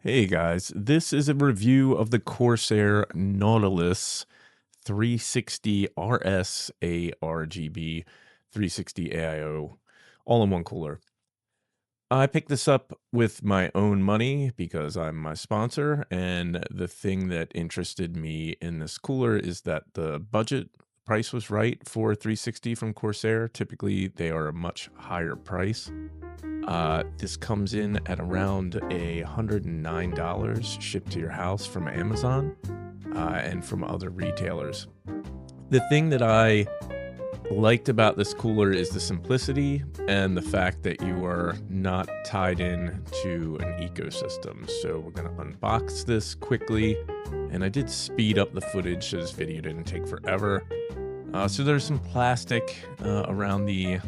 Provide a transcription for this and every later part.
Hey guys, this is a review of the Corsair Nautilus 360 RS ARGB 360 AIO all-in-one cooler. I picked this up with my own money because I'm my sponsor, and the thing that interested me in this cooler is that the budget price was right for 360 from Corsair. Typically, they are a much higher price. This comes in at around $109 shipped to your house from Amazon and from other retailers. The thing that I liked about this cooler is the simplicity and the fact that you are not tied in to an ecosystem. So we're going to unbox this quickly, and I did speed up the footage so this video didn't take forever. So there's some plastic around the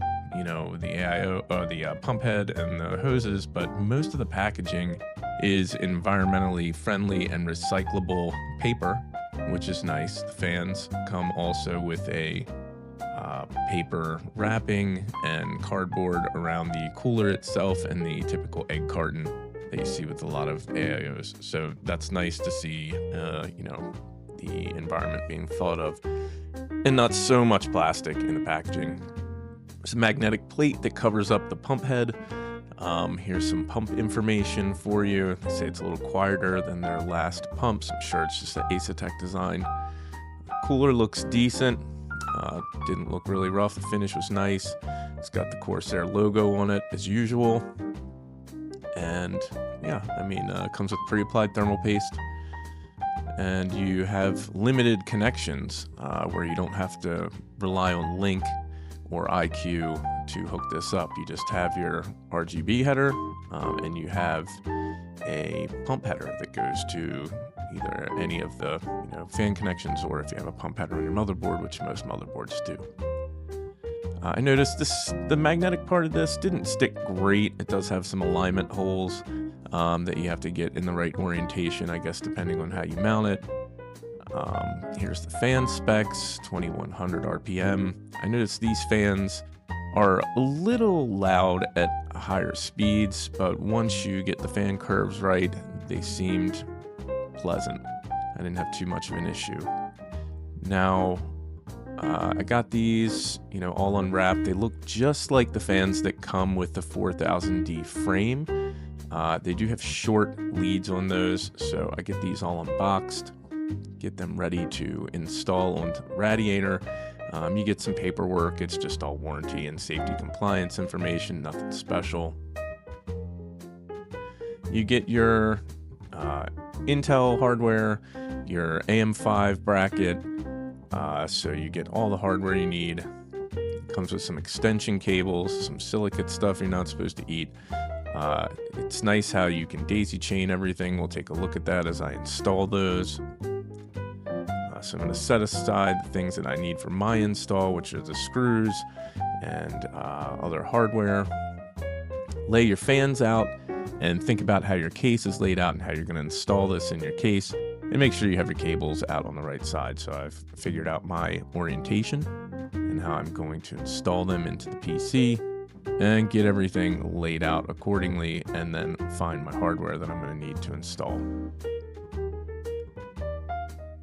the AIO, the pump head and the hoses, but most of the packaging is environmentally friendly and recyclable paper, which is nice. The fans come also with a paper wrapping and cardboard around the cooler itself and the typical egg carton that you see with a lot of AIOs. So that's nice to see, the environment being thought of and not so much plastic in the packaging. There's a magnetic plate that covers up the pump head. Here's some pump information for you. They say it's a little quieter than their last pumps. I'm sure it's just an Asetek design. Cooler looks decent. Didn't look really rough. The finish was nice. It's got the Corsair logo on it as usual. And yeah, it comes with pre-applied thermal paste. And you have limited connections where you don't have to rely on Link or IQ to hook this up. You just have your RGB header and you have a pump header that goes to either any of the fan connections, or if you have a pump header on your motherboard, which most motherboards do. I noticed the magnetic part of this didn't stick great. It does have some alignment holes that you have to get in the right orientation, I guess, depending on how you mount it. Here's the fan specs, 2100 RPM. I noticed these fans are a little loud at higher speeds, but once you get the fan curves right, they seemed pleasant. I didn't have too much of an issue. Now, I got these, all unwrapped. They look just like the fans that come with the 4000D frame. They do have short leads on those, so I get these all unboxed, get them ready to install onto the radiator. You get some paperwork. It's just all warranty and safety compliance information, nothing special. You get your Intel hardware, your AM5 bracket, so you get all the hardware you need. It comes with some extension cables, some silicate stuff you're not supposed to eat. It's nice how you can daisy chain everything. We'll take a look at that as I install those. So I'm going to set aside the things that I need for my install, which are the screws and other hardware. Lay your fans out and think about how your case is laid out and how you're going to install this in your case. And make sure you have your cables out on the right side. So I've figured out my orientation and how I'm going to install them into the PC and get everything laid out accordingly, and then find my hardware that I'm going to need to install.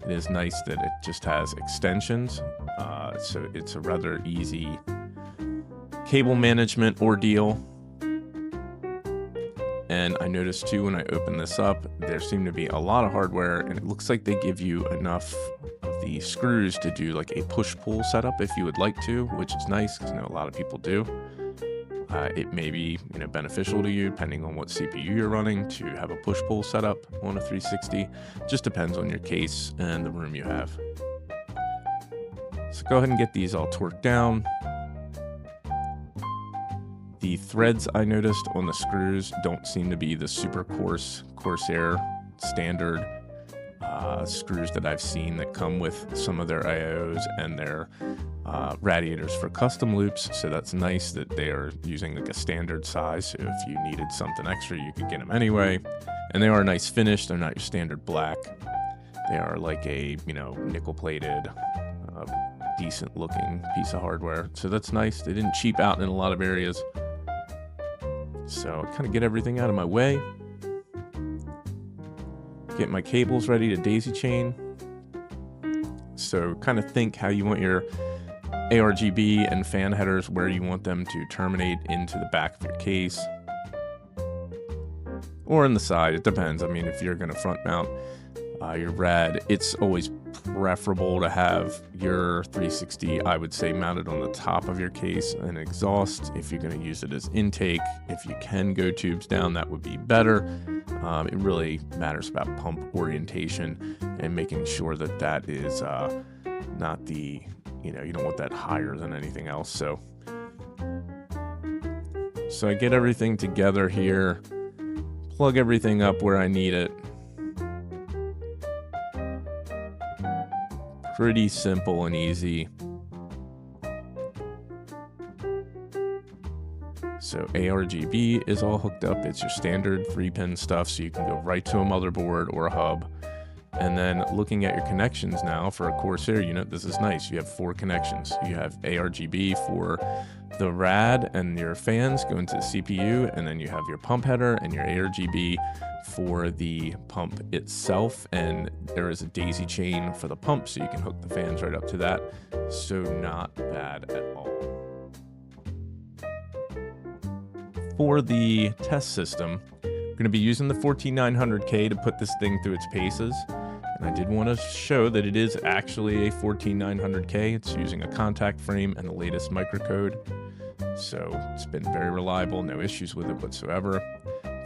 It is nice that it just has extensions, so it's a rather easy cable management ordeal. And I noticed too, when I open this up, there seem to be a lot of hardware, and it looks like they give you enough of the screws to do like a push-pull setup if you would like to, which is nice because I know a lot of people do. It may be beneficial to you, depending on what CPU you're running, to have a push-pull setup on a 360. Just depends on your case and the room you have. So go ahead and get these all torqued down. The threads I noticed on the screws don't seem to be the super coarse Corsair standard screws that I've seen that come with some of their IOs and their radiators for custom loops. So that's nice that they are using like a standard size. So if you needed something extra, you could get them anyway. And they are a nice finish. They're not your standard black. They are like a, nickel plated, decent looking piece of hardware. So that's nice. They didn't cheap out in a lot of areas. So kind of get everything out of my way. Get my cables ready to daisy chain. So kind of think how you want your ARGB and fan headers, where you want them to terminate into the back of your case. Or in the side, it depends. I mean, if you're going to front mount your rad, it's always preferable to have your 360, I would say, mounted on the top of your case and exhaust. If you're going to use it as intake, if you can go tubes down, that would be better. It really matters about pump orientation and making sure that that is not the, you don't want that higher than anything else. So I get everything together here, plug everything up where I need it. Pretty simple and easy. So ARGB is all hooked up. It's your standard 3-pin stuff, so you can go right to a motherboard or a hub. And then looking at your connections now for a Corsair unit, this is nice. You have 4 connections. You have ARGB for the rad and your fans going to the CPU, and then you have your pump header and your ARGB for the pump itself, and there is a daisy chain for the pump, so you can hook the fans right up to that. So not bad at all. For the test system, I'm going to be using the 14900K to put this thing through its paces. And I did want to show that it is actually a 14900K. It's using a contact frame and the latest microcode. So it's been very reliable, no issues with it whatsoever.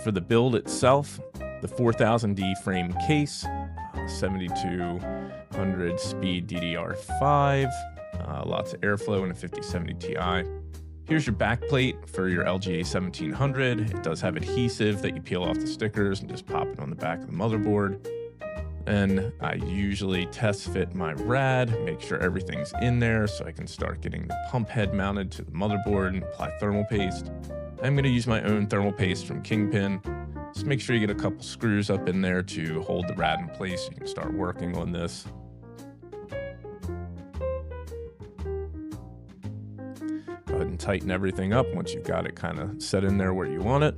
For the build itself, the 4000D frame case, 7200 speed DDR5, lots of airflow in a 5070 Ti. Here's your back plate for your LGA 1700. It does have adhesive that you peel off the stickers and just pop it on the back of the motherboard. And I usually test fit my rad, make sure everything's in there so I can start getting the pump head mounted to the motherboard and apply thermal paste. I'm going to use my own thermal paste from Kingpin. Just make sure you get a couple screws up in there to hold the rad in place so you can start working on this. Go ahead and tighten everything up once you've got it kind of set in there where you want it.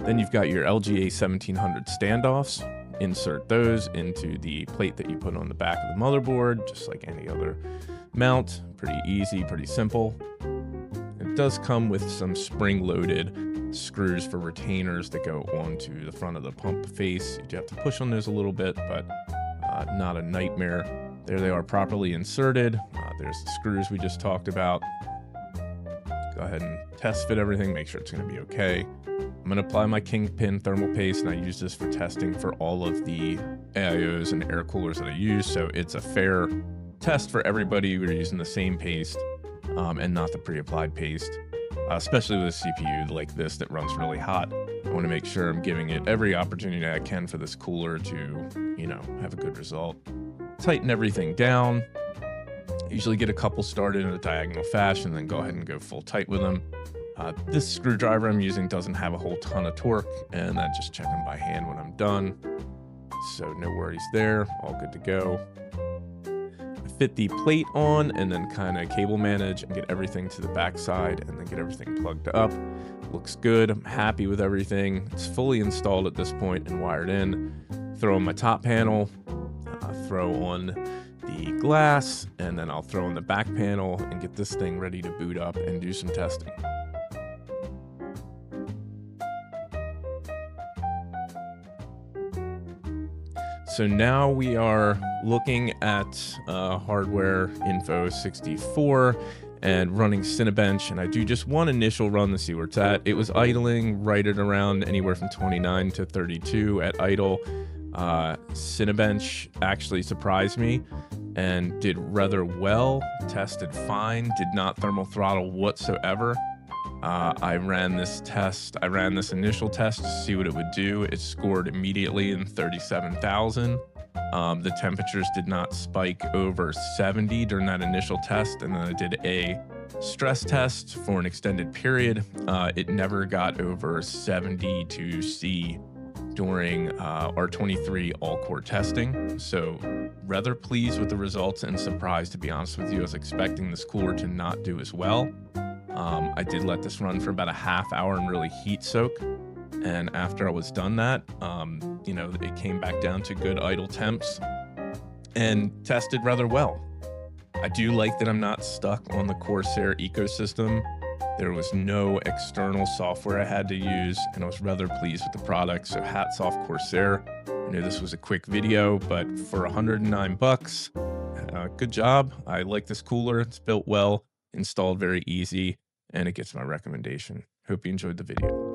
Then you've got your LGA 1700 standoffs. Insert those into the plate that you put on the back of the motherboard, just like any other mount. Pretty easy, pretty simple. It does come with some spring-loaded screws for retainers that go onto the front of the pump face. You do have to push on those a little bit, but not a nightmare. There they are, properly inserted. There's the screws we just talked about. Go ahead and test fit everything, make sure it's going to be okay. I'm going to apply my Kingpin thermal paste, and I use this for testing for all of the AIOs and air coolers that I use, so it's a fair test for everybody. We're using the same paste and not the pre-applied paste, especially with a CPU like this that runs really hot. I want to make sure I'm giving it every opportunity I can for this cooler to, have a good result. Tighten everything down. Usually get a couple started in a diagonal fashion, then go ahead and go full tight with them. This screwdriver I'm using doesn't have a whole ton of torque, and I just check them by hand when I'm done. So no worries there, all good to go. Fit the plate on and then kind of cable manage and get everything to the back side and then get everything plugged up. Looks good, I'm happy with everything. It's fully installed at this point and wired in. Throw on my top panel, throw on the glass, and then I'll throw on the back panel and get this thing ready to boot up and do some testing. So now we are looking at hardware info 64 and running Cinebench, and I do just one initial run to see where it's at. It was idling right at around anywhere from 29 to 32 at idle. Cinebench actually surprised me and did rather well, tested fine, did not thermal throttle whatsoever. I ran this initial test to see what it would do. It scored immediately in 37,000. The temperatures did not spike over 70 during that initial test, and then I did a stress test for an extended period. It never got over 72 C during R23 all-core testing, so rather pleased with the results and surprised, to be honest with you. I was expecting this cooler to not do as well. I did let this run for about a half hour and really heat soak. And after I was done that, you know, it came back down to good idle temps and tested rather well. I do like that I'm not stuck on the Corsair ecosystem. There was no external software I had to use, and I was rather pleased with the product. So hats off Corsair. I knew this was a quick video, but for 109 bucks, good job. I like this cooler. It's built well, installed very easy, and it gets my recommendation. Hope you enjoyed the video.